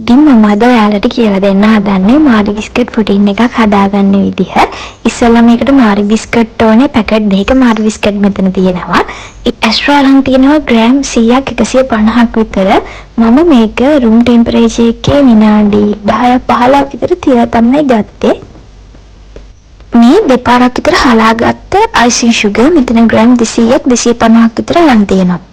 ඉතින් මම අද ඔයාලට කියලා දෙන්න හදන්නේ මාරි බිස්කට් පුඩින් එකක් හදාගන්න විදිහ. ඉස්සෙල්ලා මේකට මාරි බිස්කට් ඕනේ පැකට් දෙකක මාරි බිස්කට් මෙතන තියෙනවා. එක්ස්ට්‍රා අරන් තියෙනවා ග්‍රෑම් 100ක් 150ක් විතර. මම මේක room temperature එකේ විනාඩි 10ක් 15ක් විතර තියලා තමයි ගත්තේ. මේ දෙපාරක් විතර හලාගත්ත icing sugar මෙතන ග්‍රෑම් 200ක් 250ක් විතර අරන් තියෙනවා.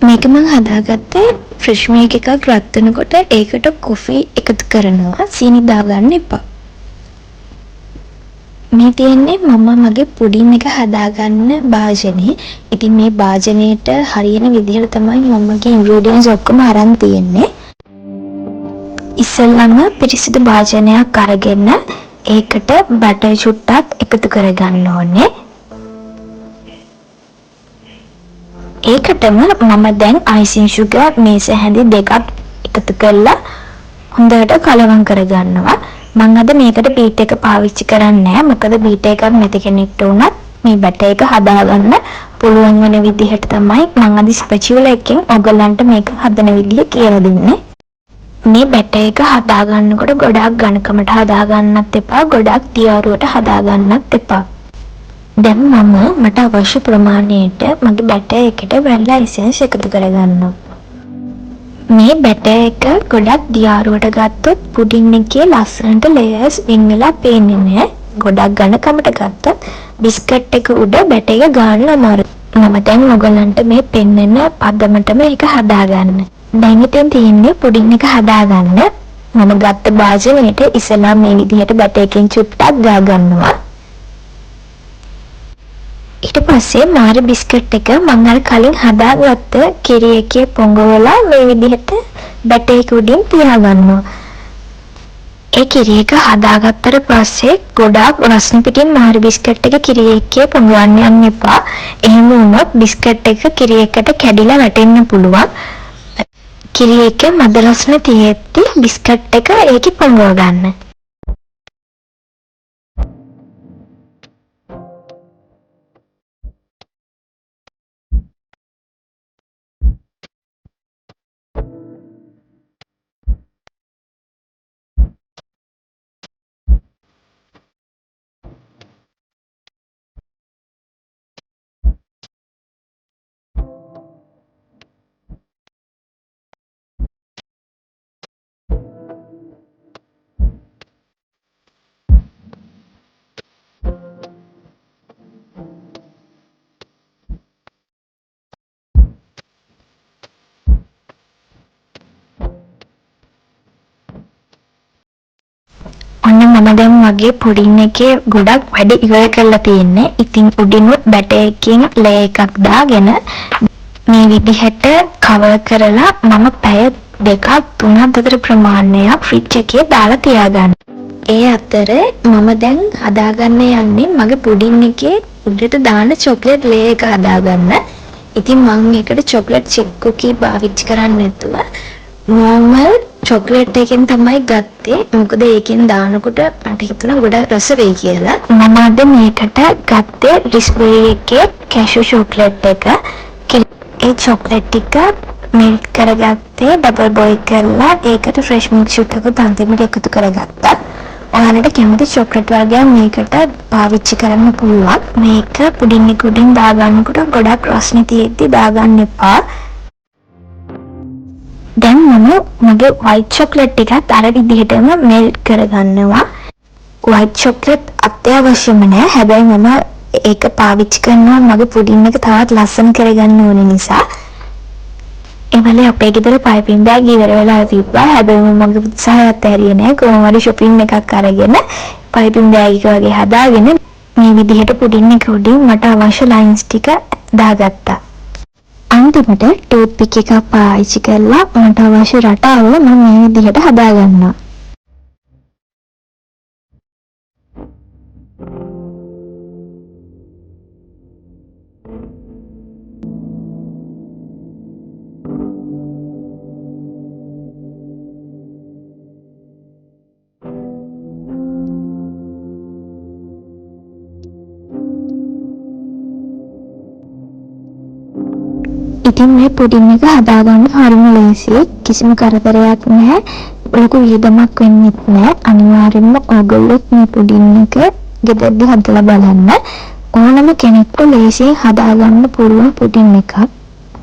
මේක මම හදාගත්තේ ෆ්‍රෙෂ් මිල්ක් එකක් රත් වෙනකොට ඒකට කොෆි එකතු කරනවා. සීනි දාගන්න එපා. මේ තියෙන්නේ මම මගේ පුඩින් එක හදාගන්න භාජනේ. ඉතින් මේ භාජනේට හරියන විදිහට තමයි මමගේ ඉන්ග්‍රීඩියන්ට්ස් ඔක්කොම අරන් තියෙන්නේ. ඉස්සෙල්ලාම පිරිසිදු භාජනයක් අරගෙන ඒකට බටර් චුට්ටක් එකතු කරගන්න ඕනේ. ඒකටම මම දැන් icing sugar මේස හැඳි දෙකක් එකතු කරලා හොඳට කලවම් කරගන්නවා. මම අද මේකට බීට් එක පාවිච්චි කරන්නේ නැහැ. මොකද බීට් එකක් නැති කෙනෙක්ට උනත් මේ බැටර් එක හදාගන්න පුළුවන් වෙන විදිහට තමයි මම අද ස්පැචුලා එකෙන් ඔයගලන්ට මේක හදන විදිහ කියලා දෙන්නේ. මේ බැටර් එක හදාගන්නකොට ගොඩාක් ඝනකමට හදාගන්නත් එපා, ගොඩාක් තියාරුවට හදාගන්නත් එපා. දැන් මට අවශ්‍ය ප්‍රමාණයට මගේ බැටර් එකට වැනිලා එසෙන්ස් එකතු කරගන්නවා. මේ බැටර් එක ගොඩක් දියාරුවට ගත්තොත් පුඩින් එකේ ලස්සනට ලේයර්ස් වින් වෙලා පේන්නේ නැහැ. ගොඩක් ඝනකමට ගත්තොත් බිස්කට් එක උඩ බැටර් එක ගන්න අමාරුයි. මම දැන් ඔයගලන්ට මේ පෙන්වන පදමටම ඒක හදාගන්න. දැන් ඉතින් තියෙන්නේ පුඩින් එක හදාගන්න. මම ගත්ත භාජනයට ඉස්සලා මේ විදිහට බැටර් එකෙන් චුට්ටක් ගා ගන්නවා. ඊට පස්සේ මාරි බිස්කට් එක මම අර කලින් හදාගත්ත කිරි එකේ පොඟවලා මේ විදිහට බැටර් එක උඩින් තියාගන්නවා. ඒ කිරි එක හදාගත්තට පස්සේ ගොඩාක් රස්න පිටින් මාරි බිස්කට් එක කිරි එකේ පොඟවන්න යන්න එපා. එහෙම වුණොත් බිස්කට් එක කිරි එකට කැඩිලා වැටෙන්න පුළුවන්. කිරි එකේ මද රස්න තියෙද්දි බිස්කට් එක ඒකේ පොඟව ගන්න. ඔන්න මම දැන් මගේ පුඩින් එකේ ගොඩක් වැඩ ඉවර කරලා තියෙන්නේ. ඉතින් උඩිනුත් බැටර් එකකින් ලේ එකක් දාගෙන මේ විදිහට කවර් කරලා මම පැය දෙකක් තුනක් විතර ප්‍රමාණයක් ෆ්‍රිජ් එකේ දාලා තියාගන්න. ඒ අතර මම දැන් හදාගන්න යන්නේ මගේ පුඩින් එකේ උඩට දාන චොක්ලට් ලේ එක හදාගන්න. ඉතින් මම මේකට චොක්ලට් චිප් කුකී පාවිච්චි කරන්නේ නැතුව normal චොක්ලට් එකෙන් තමයි ගත්තේ. මොකද ඒකෙන් දානකොට මට හිතුණා ගොඩක් රස වෙයි කියලා. මම අද මේකට ගත්තේ රිස්බෙරි එකේ කැෂු චොක්ලට් එක. ඒ චොක්ලට් ටික මෙල්ට් කරගත්තේ ඩබල් බොයිල් කරලා ඒකට ෆ්‍රෙෂ් මිල්ක් ෂුගර් එක අන්තිමට එකතු කරගත්තා. ඔයාලට කැමති චොක්ලට් වර්ගයක් මේකට පාවිච්චි කරන්න පුළුවන්. මේක පුඩින් එක උඩින් දාගන්නකොට ගොඩක් රස්නේ තියෙද්දි දාගන්න එපා. දැන් මම මගේ white chocolate ටිකත් අර විදිහටම මෙල්ට් කරගන්නවා. white chocolate අත්‍යවශ්‍යම නෑ. හැබැයි මම ඒක පාවිච්චි කරනවා මගේ පුඩින් එක තවත් ලස්සන කරගන්න ඕන නිසා. ඒ වෙලේ අපේ ගෙදර පයිපින් බෑග් ඉවර වෙලා තිබ්බා. හැබැයි මම මගේ උත්සාහය අත්හැරියේ නෑ. කොහොම හරි shopping එකක් අරගෙන පයිපින් බෑග් එක වගේ හදාගෙන මේ විදිහට පුඩින් එක උඩින් මට අවශ්‍ය ලයින්ස් ටික දාගත්තා. අන්තිමට ටූත් පික් එකක් පාවිච්චි කරලා මට අවශ්‍ය රටාව මම මේ විදිහට හදාගන්නවා. ඉතින් මේ පුඩින් එක හදාගන්න හරිම ලේසියි. ලේසි. කිසිම කරදරයක් නැහැ. ලොකු වියදමක් වෙන්නෙත් නැහැ. අනිවාර්යෙන්ම ඔයගොල්ලොත් මේ පුඩින් එක ගෙදරදී හදලා බලන්න. ඕනම කෙනෙක්ට ලේසියෙන් හදාගන්න පුළුවන් පුඩින් එකක්.